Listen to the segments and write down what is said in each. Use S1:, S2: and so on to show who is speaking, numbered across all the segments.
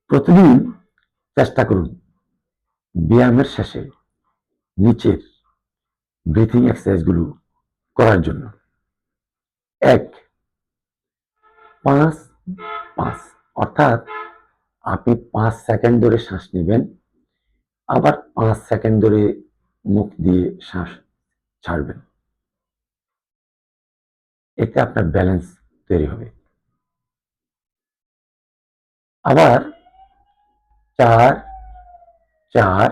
S1: প্রতিদিন চেষ্টা করুন ব্যায়ামের শেষে নিচের ব্রিথিং এক্সারসাইজগুলো করার জন্য। ১, ৫, ৫ অর্থাৎ আপনি ৫ সেকেন্ড ধরে শ্বাস নেবেন, আবার ৫ সেকেন্ড ধরে মুখ দিয়ে শ্বাস ছাড়বেন। এতে আপনার ব্যালেন্স তৈরি হবে। আবার ৪, ৪,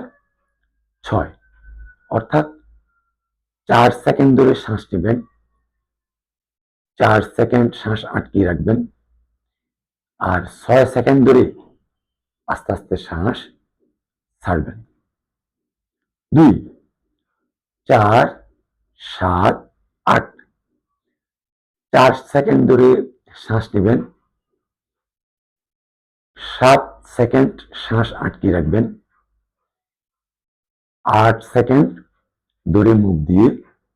S1: ৬ অর্থাৎ ৪ সেকেন্ড ধরে শ্বাস নেবেন, ৪ সেকেন্ড শ্বাস আটকিয়ে রাখবেন, আর ৬ সেকেন্ড ধরে আস্তে আস্তে শ্বাস ছাড়বেন। ২, ৪, ৭, ৮ ৪ সেকেন্ড ধরে শ্বাস নেবেন, ৭ সেকেন্ড শ্বাস আটকিয়ে রাখবেন, ৮ সেকেন্ড ধরে মুখ দিয়ে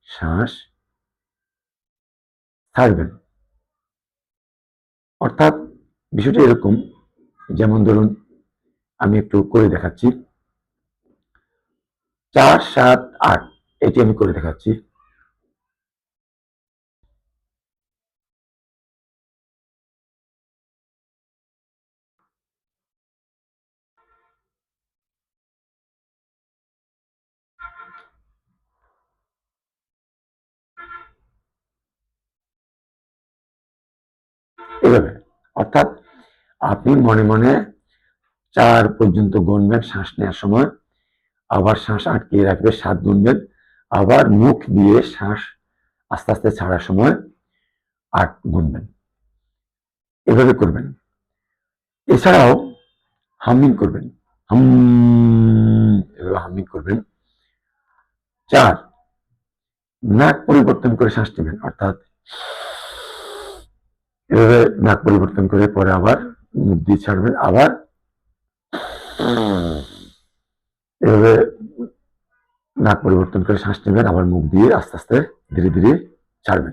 S1: শ্বাস ছাড়বেন। অর্থাৎ বিষয়টা এরকম, যেমন ধরুন আমি একটু করে দেখাচ্ছি। ৪, ৭, ৮ এটি আমি করে দেখাচ্ছি। এভাবে অর্থাৎ আপনি মনে মনে ৪ পর্যন্ত গুনবেন শ্বাস নেওয়ার সময়, আবার শ্বাস আটকিয়ে রাখবে ৭ গুনবেন, আবার মুখ দিয়ে শ্বাস আস্তে আস্তে ছাড়ার সময় ৮ গুনবেন। এভাবে করবেন। এছাড়াও হামিং করবেন, হাম, এভাবে হামিং করবেন। ৪, নাক পরিবর্তন করে শ্বাস নেবেন, অর্থাৎ এভাবে নাক পরিবর্তন করে পরে আবার মুখ দিয়ে ছাড়বেন, আবার এভাবে নাক পরিবর্তন করে শ্বাস নেবেন, আবার মুখ দিয়ে আস্তে আস্তে ধীরে ধীরে ছাড়বেন।